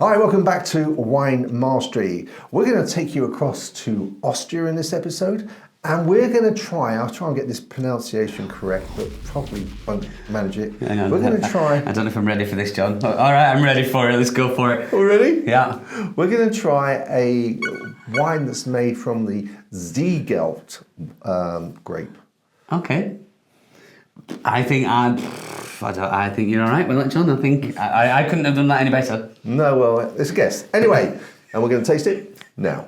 Hi, welcome back to Wine Mastery. We're going to take you across to Austria in this episode, and we're going to I'll try and get this pronunciation correct, but probably won't manage it. Hang on. We're going to try... I don't know if I'm ready for this, John. All right, I'm ready for it. Let's go for it. Oh, ready? Yeah. We're going to try a wine that's made from the Zweigelt grape. Okay. I think you're all right with that, John. I think I couldn't have done that any better. No, well, it's a guess. Anyway, and we're going to taste it now.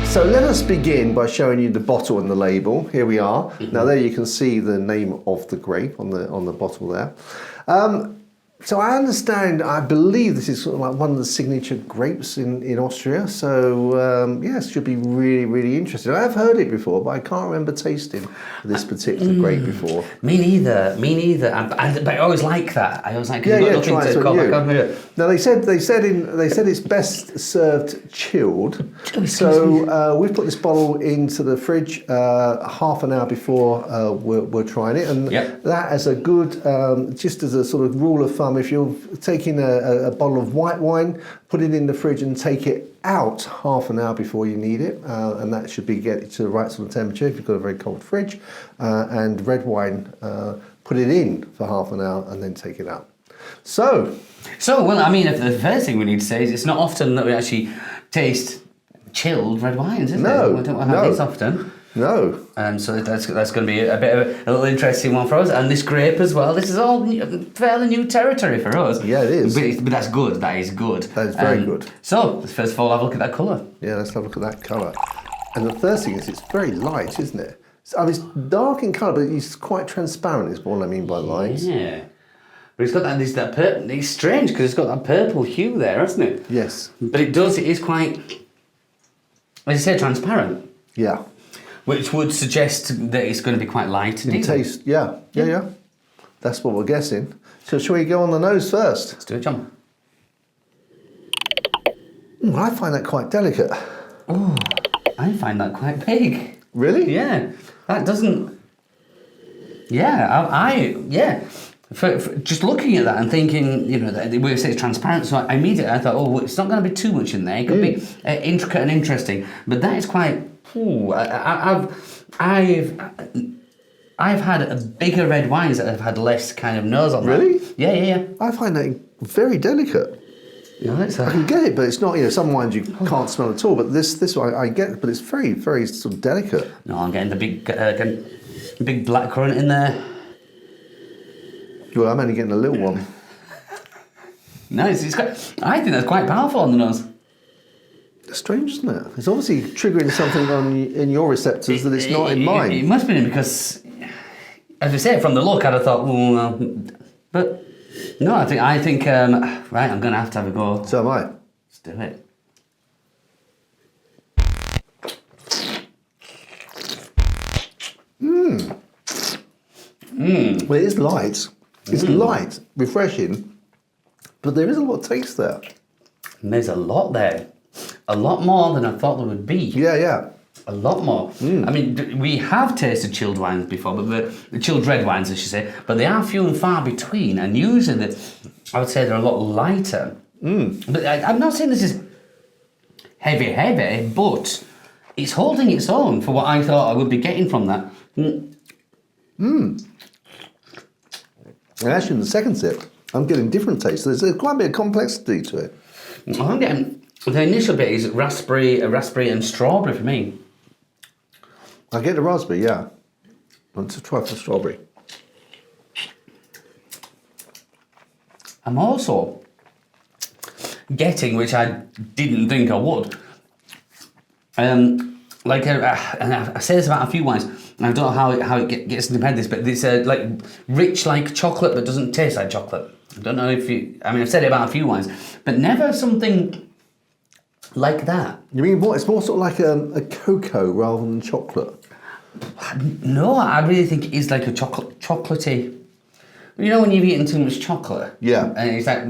So let us begin by showing you the bottle and the label. Here we are. Mm-hmm. Now there you can see the name of the grape on the bottle there. So I understand, I believe this is sort of like one of the signature grapes in Austria. So yes, should be really, really interesting. I have heard it before, but I can't remember tasting this particular grape before. Me neither. But I always like that. I always like, because you've got nothing to call back on here. Now they said it's best served chilled. So we've put this bottle into the fridge half an hour before we're trying it, and that as a good, just as a sort of rule of thumb, if you're taking a bottle of white wine, put it in the fridge and take it out half an hour before you need it, and that should get it to the right sort of temperature if you've got a very cold fridge. And red wine, put it in for half an hour and then take it out. So, well, I mean, the first thing we need to say is it's not often that we actually taste chilled red wines, is it? We don't have this often. No. So that's going to be a bit of a little interesting one for us. And this grape as well. This is all fairly new territory for us. Yeah, it is. But that's good. That is good. That is very good. So let's first of all have a look at that colour. Yeah, let's have a look at that colour. And the first thing is it's very light, isn't it? I mean, it's dark in colour, but it's quite transparent is what I mean by light. Yeah. But it's got that purple. It's strange because it's got that purple hue there, hasn't it? Yes. But it is quite, as you say, transparent. Yeah. Which would suggest that it's going to be quite light. In taste, yeah. That's what we're guessing. So shall we go on the nose first? Let's do it, John. I find that quite delicate. Oh, I find that quite big. Really? Yeah. That doesn't... Yeah, For just looking at that and thinking, the way you say it's transparent, so I immediately thought, oh, it's not going to be too much in there. It could be intricate and interesting, but that is quite. I've had bigger red wines that have had less kind of nose on them. Really? Yeah. I find that very delicate. Yeah, I can get it, but it's not. Some wines you can't smell at all. But this one I get, but it's very, very sort of delicate. No, I'm getting the big black currant in there. Well, I'm only getting a little one. Nice. I think that's quite powerful on the nose. It's strange, isn't it? It's obviously triggering something in your receptors that it's not in mine. It must be because, as I say, from the look, I'd have thought, but no, I think. Right, I'm going to have a go. So am I. Let's do it. Well, it is light. It's light, refreshing, but there is a lot of taste there. And there's a lot there. A lot more than I thought there would be. Yeah. A lot more. I mean, we have tasted chilled wines before, but the chilled red wines, I should say, but they are few and far between, and usually I would say they're a lot lighter. But I'm not saying this is heavy, but it's holding its own for what I thought I would be getting from that. And actually, in the second sip, I'm getting different tastes. There's quite a bit of complexity to it. I'm getting the initial bit is raspberry and strawberry for me. I get the raspberry, yeah. Let's try for strawberry. I'm also getting, which I didn't think I would, and I say this about a few wines, and I don't know how it gets into this, but it's like rich like chocolate, but doesn't taste like chocolate. I don't know if I've said it about a few wines, but never something like that. You mean what? It's more sort of like a cocoa rather than chocolate? No, I really think it is like a chocolatey. When you've eaten too much chocolate? Yeah. And it's like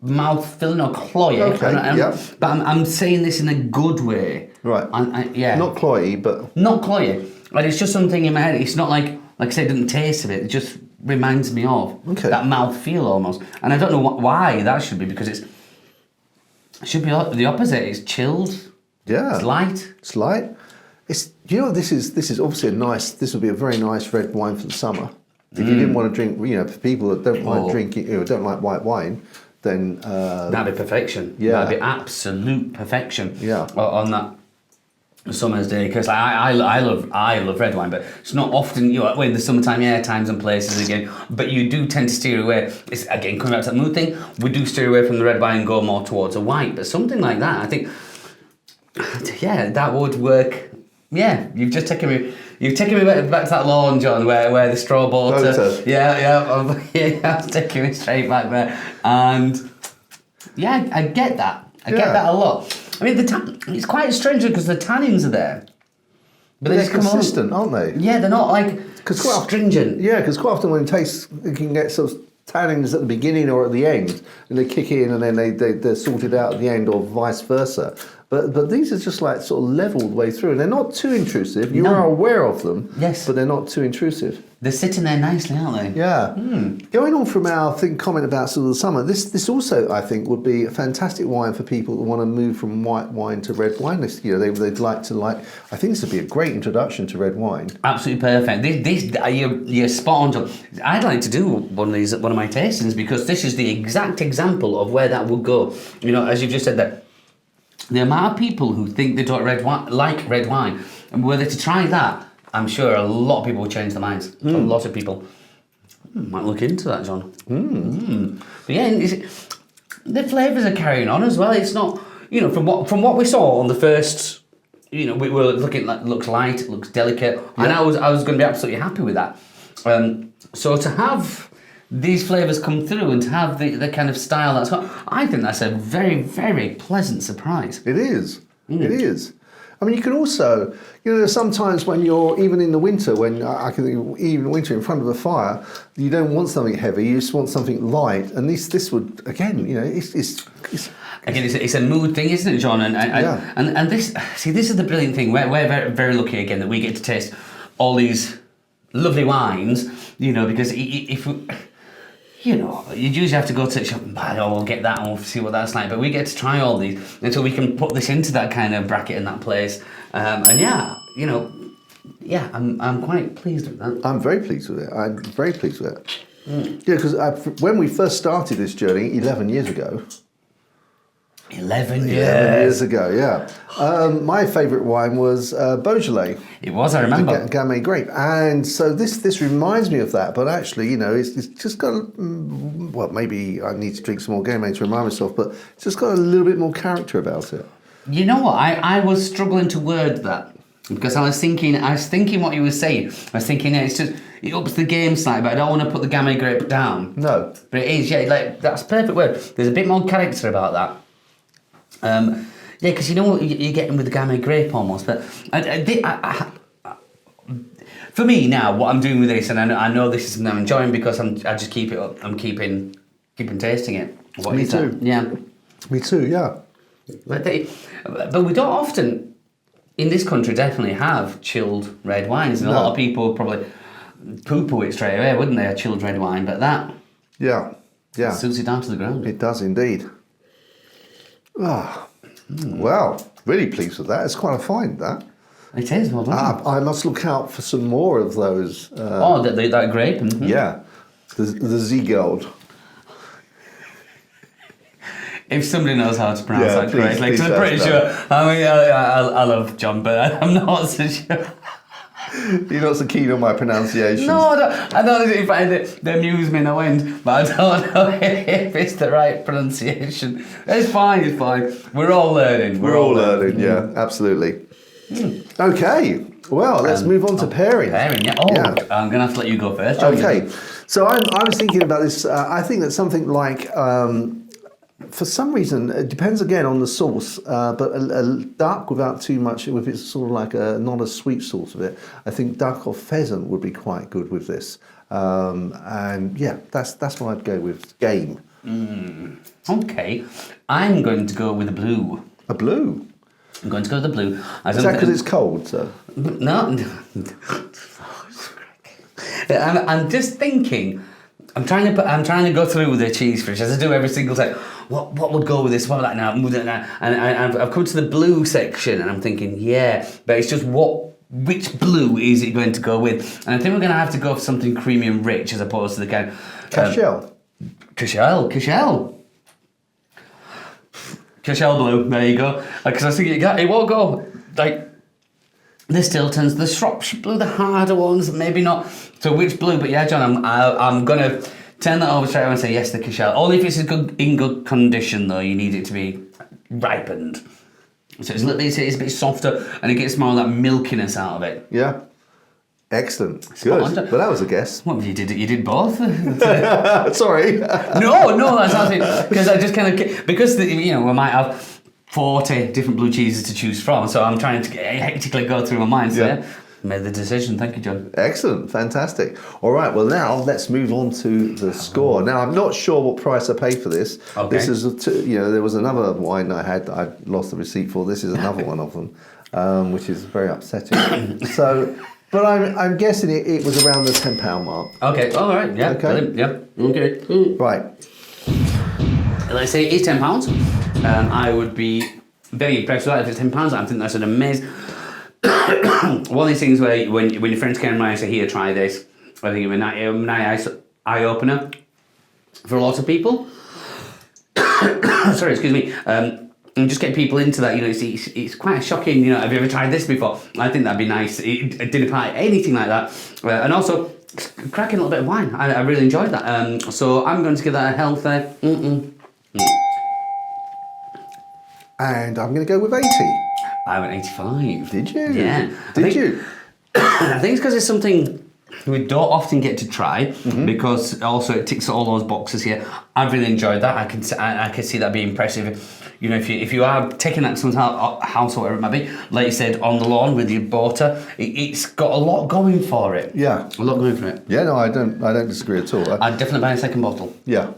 mouth filling or cloying. Okay, yeah. But I'm saying this in a good way. Right. Yeah. Not cloyy, but... Not cloying. Like, it's just something in my head. It's not like like I say, the taste of it just reminds me of Okay. that mouthfeel almost. And I don't know why that should be, because it should be the opposite. It's chilled. Yeah. It's light. It's light. It's, you know, this is obviously this would be a very nice red wine for the summer. If you didn't want to drink, you know, for people that don't like drinking, you know, don't like white wine, then that'd be perfection. Yeah. That'd be absolute perfection. Yeah. On that summer's day, because I love red wine, but it's not often, you know, in the summertime, times and places again, but you do tend to steer away. It's again coming back to that mood thing. We do steer away from the red wine and go more towards a white, but something like that, I think, that would work. Yeah, you've taken me back to that lawn, John, where the straw water. Yeah, it's taking me straight back there, and I get that. I get that a lot. I mean, it's quite strange because the tannins are there, but they're consistent, aren't they? Yeah, they're not like stringent. Yeah, because quite often when it tastes, you can get sort of tannins at the beginning or at the end, and they kick in and then they're sorted out at the end, or vice versa. But these are just like sort of levelled way through, and they're not too intrusive. You are aware of them, yes, but they're not too intrusive. They're sitting there nicely, aren't they? Yeah. Going on from our comment about sort of the summer, this also I think would be a fantastic wine for people that want to move from white wine to red wine. This, you know, they'd like to I think this would be a great introduction to red wine. Absolutely perfect. You're spot on, John. I'd like to do one of my tastings, because this is the exact example of where that would go. You know, as you've just said that. The amount of people who think they don't like red wine, and were they to try that, I'm sure a lot of people will change their minds. A lot of people might look into that, John. But yeah, the flavours are carrying on as well. It's not, you know, from what we saw on the first, you know, we were looking like, looks light, it looks delicate, and I was going to be absolutely happy with that. So to have these flavours come through and to have the kind of style that's got, I think that's a very, very pleasant surprise. It is. It is. I mean, you can also, you know, there's sometimes when you're, even in the winter, when I can think, even in winter in front of a fire, you don't want something heavy, you just want something light. And this would, again, you know, it's again, it's a mood thing, isn't it, John? And this is the brilliant thing. We're very, very lucky again that we get to taste all these lovely wines, you know, because if you know, you usually have to go to the shop and buy, we'll get that and we'll see what that's like. But we get to try all these until we can put this into that kind of bracket in that place. I'm quite pleased with that. I'm very pleased with it. I'm very pleased with it. Yeah, because when we first started this journey 11 years ago. 11 years ago, yeah. My favourite wine was Beaujolais. It was, I remember. Gamay grape. And so this reminds me of that, but actually, you know, it's just got, well, maybe I need to drink some more Gamay to remind myself, but it's just got a little bit more character about it. You know what? I was struggling to word that, because I was thinking what you were saying. I was thinking, it ups the game slightly, but I don't want to put the Gamay grape down. No. But it is, like, that's a perfect word. There's a bit more character about that. Because you know what you're getting with the Gamay grape almost, but for me now, what I'm doing with this, and I know this is something I'm enjoying because I just keep it up. I'm keeping tasting it. Me too. Yeah. Me too. Yeah. But we don't often in this country definitely have chilled red wines, and a lot of people probably poo-poo it straight away, wouldn't they? A chilled red wine, but that suits it down to the ground. It does indeed. Well, really pleased with that. It's quite a find, that. It is, well done. I must look out for some more of those. That grape? Mm-hmm. Yeah, the Zweigelt. If somebody knows how to pronounce that correctly, because I'm pretty sure. I mean, I love John, but I'm not so sure. You're not so keen on my pronunciation. No, I don't find it. They amuse me no end, but I don't know if it's the right pronunciation. It's fine. We're all learning. We're all learning. Yeah, absolutely. Okay. Well, let's move on to pairing. Pairing, yeah. I'm going to have to let you go first. Okay. So I was thinking about this. I think that something like, for some reason, it depends again on the sauce, but a duck without too much, if it's sort of like not a sweet sauce of it, I think duck or pheasant would be quite good with this. And yeah, that's what I'd go with. Game. Okay. I'm going to go with a blue. A blue? I'm going to go with the blue. Is that because it's cold, sir? No. I'm just thinking. I'm trying to go through the cheese fridge as I do every single time. What would go with this? What would that now? And I've come to the blue section, and I'm thinking, yeah, but it's just which blue is it going to go with? And I think we're going to have to go for something creamy and rich as opposed to the kind of Cashel. Cashel blue. There you go. Because I was thinking it won't go like the Stiltons, the Shropshire blue, the harder ones, maybe not. So which blue? But yeah, John, I'm gonna turn that over straight away and say yes, the Cashel. Only if it's in good condition, though. You need it to be ripened, so it's a bit softer, and it gets more of that milkiness out of it. Yeah. Excellent. Good. But that was a guess. Well, you did both. Sorry. No, that's not it. Because I just kind of because we might have 40 different blue cheeses to choose from, so I'm trying to hectically go through my mind. So yeah, made the decision. Thank you, John. Excellent, fantastic. All right, well now let's move on to the score. Now I'm not sure what price I paid for this. Okay. This is there was another wine I had that I lost the receipt for. This is another one of them, which is very upsetting. So. But I'm guessing it was around the £10 mark. Okay, all right, yeah. Okay. Yeah, okay. Right. Let's say it's £10. I would be very impressed with that. If it's £10, I think that's an amazing... One of these things where when your friends come around and say, here, try this, I think it would be a nice eye-opener for a lot of people. Sorry, excuse me. And just get people into that, it's quite shocking, have you ever tried this before? I think that'd be nice, a dinner party, anything like that. And also, cracking a little bit of wine, I really enjoyed that. So I'm going to give that a healthy... And I'm going to go with 80. I went 85. Did you? Yeah. Did you? I think it's because it's something we don't often get to try, because also it ticks all those boxes here. I've really enjoyed that. I can see that being impressive. If you are taking that to someone's house or whatever it might be, like you said, on the lawn with your border, it's got a lot going for it. Yeah. A lot going for it. Yeah, no, I don't disagree at all. I'd definitely buy a second bottle. Yeah.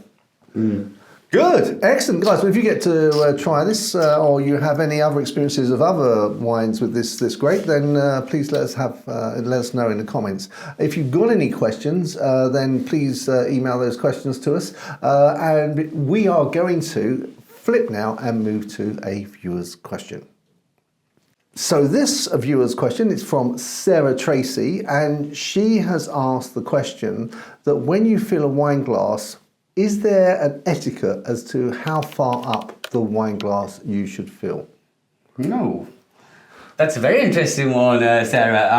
Good, excellent, guys. Well, if you get to try this, or you have any other experiences of other wines with this grape, then please let us know in the comments. If you've got any questions, then please email those questions to us, and we are going to flip now and move to a viewer's question. So this viewer's question is from Sarah Tracy, and she has asked the question that when you fill a wine glass, is there an etiquette as to how far up the wine glass you should fill? No. That's a very interesting one, Sarah.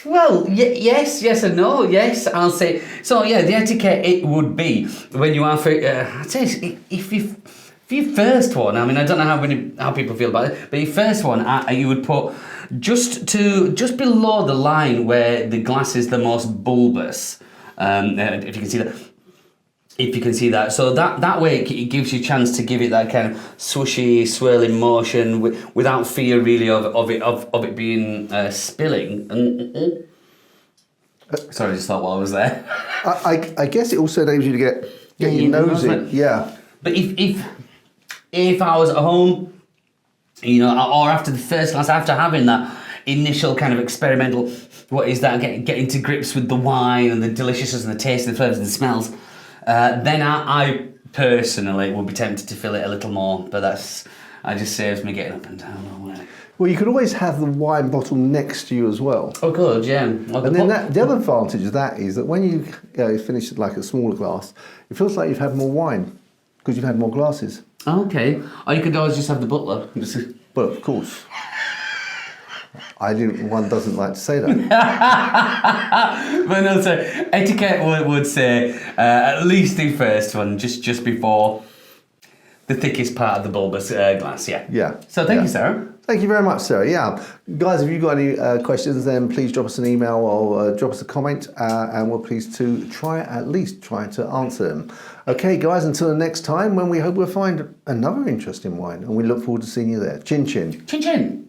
Well, yes and no. Yes, I'll say. So, yeah, the etiquette, it would be when you are, I'd say if your first one, I mean, I don't know how people feel about it, but your first one, you would put just below the line where the glass is the most bulbous. If you can see that, so that way it gives you a chance to give it that kind of swishy, swirling motion without fear really of it being spilling. Sorry, I just thought while I was there. I guess it also enables you to get your nose in. Yeah. But if I was at home, or after the first glass, after having that initial kind of experimental, what is that, getting to grips with the wine and the deliciousness and the taste and the flavours and the smells, then I personally would be tempted to fill it a little more, but that just saves me getting up and down all the way. Well, you could always have the wine bottle next to you as well. Oh, good, yeah. Well, and then the other advantage of that is that when you finish like a smaller glass, it feels like you've had more wine because you've had more glasses. Okay. Or you could always just have the butler. But of course, one doesn't like to say that. But no, so etiquette would say at least the first one, just before the thickest part of the bulbous glass, yeah. Yeah. So thank you, Sarah. Thank you very much, Sarah. Yeah. Guys, if you've got any questions, then please drop us an email or drop us a comment, and we're pleased to at least try to answer them. Okay, guys, until the next time, when we hope we'll find another interesting wine, and we look forward to seeing you there. Chin chin. Chin chin.